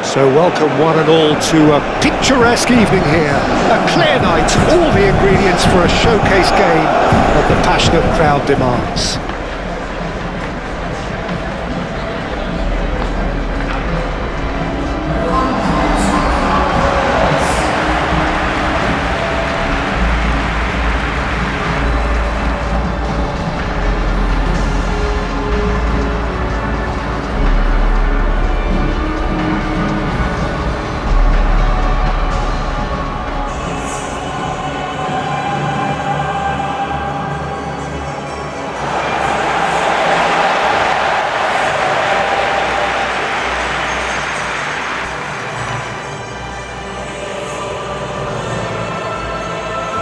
So welcome one and all to a picturesque evening here. A clear night, all the ingredients for a showcase game that the passionate crowd demands.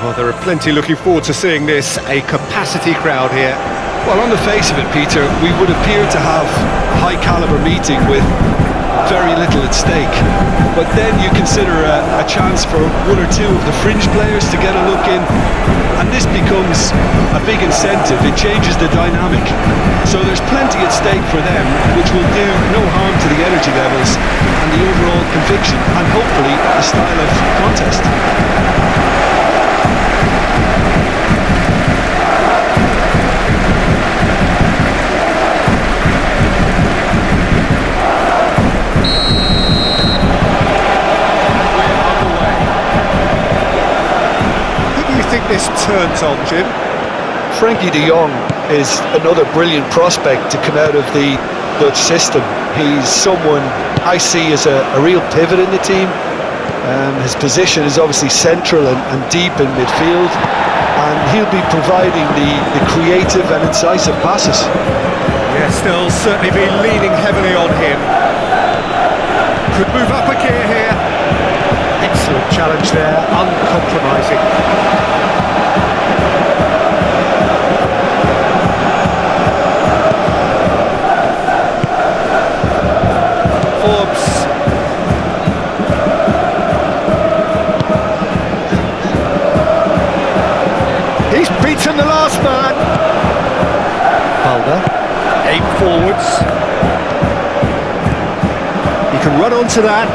Well, there are plenty looking forward to seeing this, a capacity crowd here. Well, on the face of it, Peter, we would appear to have a high-caliber meeting with very little at stake. But then you consider a chance for one or two of the fringe players to get a look in, and this becomes a big incentive. It changes the dynamic. So there's plenty at stake for them, which will do no harm to the energy levels and the overall conviction, and hopefully the style of contest. This turns on, Jim. Frankie de Jong is another brilliant prospect to come out of the Dutch system. He's someone I see as a real pivot in the team. His position is obviously central and deep in midfield, and he'll be providing the creative and incisive passes. Yes, they'll certainly be leaning heavily on him. Could move up a gear here. Excellent challenge there, uncompromising. He's beaten the last man. Balder, aim forwards. He can run onto that.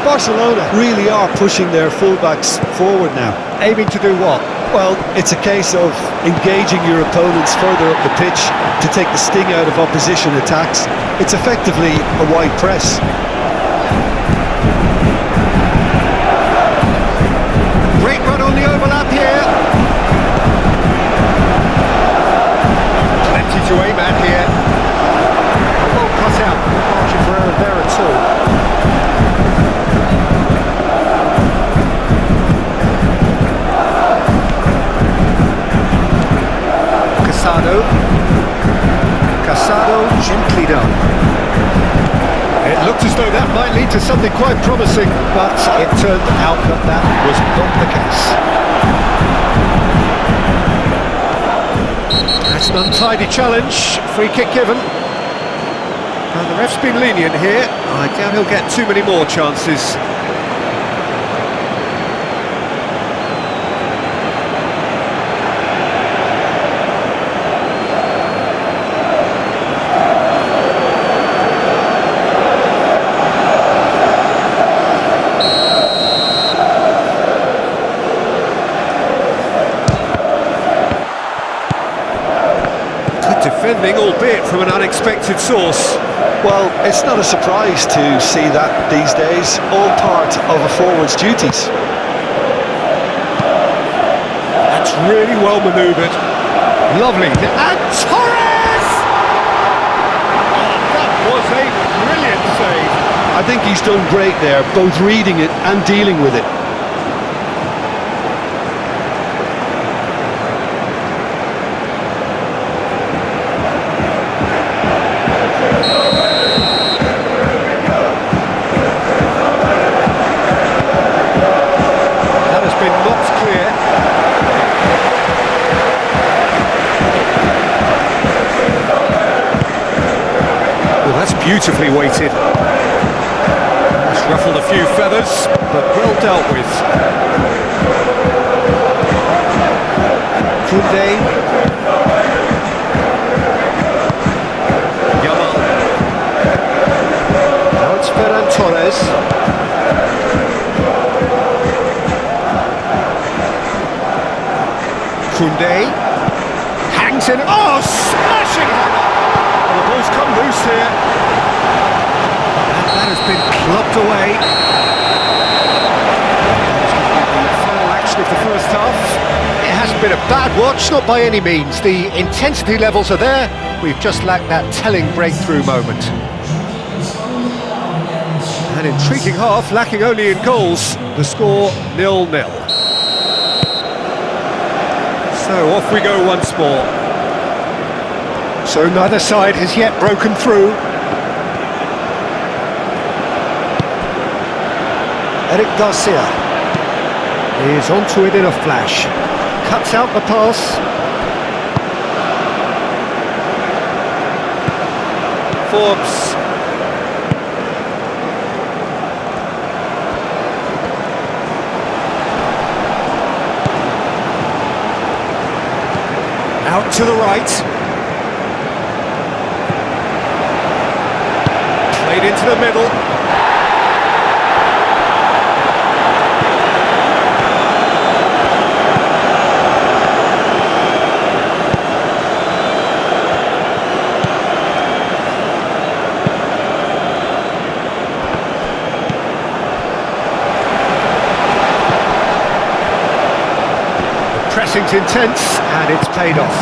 Barcelona really are pushing their fullbacks forward now. Aiming to do what? Well, it's a case of engaging your opponents further up the pitch to take the sting out of opposition attacks. It's effectively a wide press. Great run on the overlap here. Plenty to aim at here. Well cut out. Margin for error there at all. Casado, gently done. It looked as though that might lead to something quite promising, but it turned out that that was not the case. That's an untidy challenge, free kick given. And the ref's been lenient here. I doubt he'll get too many more chances. Defending, albeit from an unexpected source. Well, it's not a surprise to see that these days, all part of a forward's duties. That's really well manoeuvred. Lovely. And Torres! Oh, that was a brilliant save. I think he's done great there, both reading it and dealing with it. Beautifully weighted. It's ruffled a few feathers, but well dealt with. Brugge. Yamal. Torres. Koundé hangs in. Oh, smashing header! Well, the ball's come loose here. And that has been clubbed away. Of the first half. It hasn't been a bad watch, not by any means. The intensity levels are there. We've just lacked that telling breakthrough moment. An intriguing half, lacking only in goals. The score 0-0. So off we go once more. So neither side has yet broken through. Eric Garcia. Is onto it in a flash. Cuts out the pass. Forbes. Out to the right. Played into the middle. Pressing's intense, and it's paid off.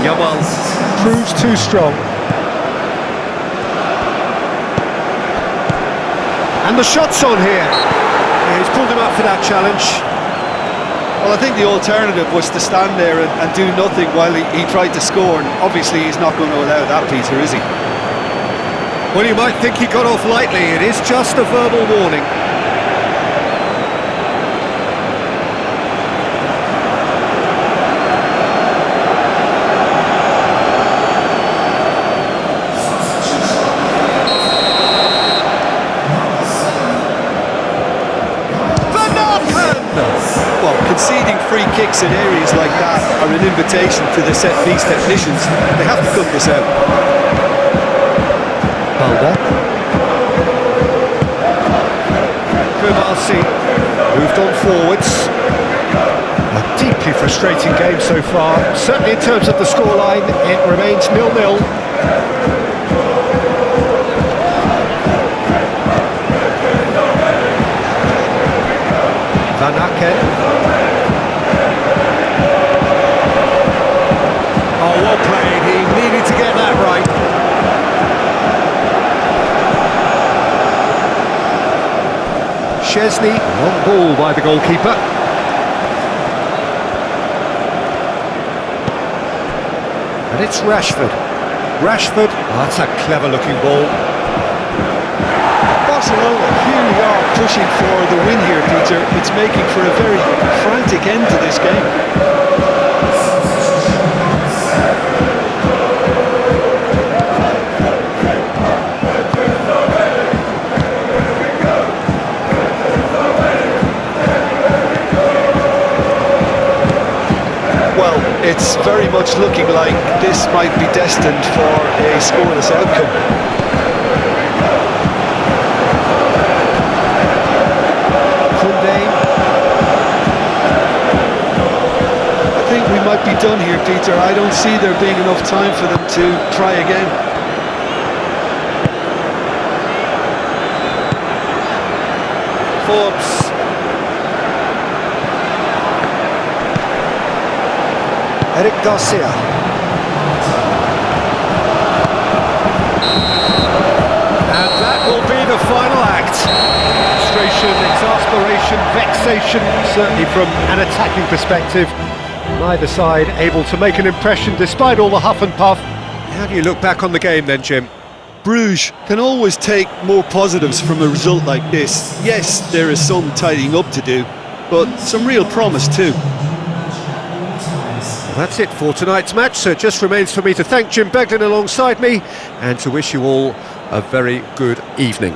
Yamal proves too strong. And the shot's on here. Yeah, he's pulled him up for that challenge. Well, I think the alternative was to stand there and do nothing while he tried to score, and obviously he's not going to allow that, Peter, is he? Well, you might think he got off lightly. It is just a verbal warning. Conceding free kicks in areas like that are an invitation to the set-piece technicians. They have to cut this out. Balda. Kumarsi moved on forwards. A deeply frustrating game so far. Certainly in terms of the scoreline, it remains 0-0. Van Aken. Oh, well played. He needed to get that right. Szczesny, long ball by the goalkeeper. And it's Rashford. Rashford, oh, that's a clever looking ball. Barcelona really are pushing for the win here, Peter. It's making for a very frantic end to this game. Well, it's very much looking like this might be destined for a scoreless outcome. I think we might be done here, Peter. I don't see there being enough time for them to try again. Forbes. Eric Garcia. And that will be the final act. Frustration, exasperation, vexation, certainly from an attacking perspective. Neither side able to make an impression despite all the huff and puff. How do you look back on the game then, Jim? Bruges can always take more positives from a result like this. Yes, there is some tidying up to do, but some real promise too. That's it for tonight's match, so it just remains for me to thank Jim Beglin alongside me and to wish you all a very good evening.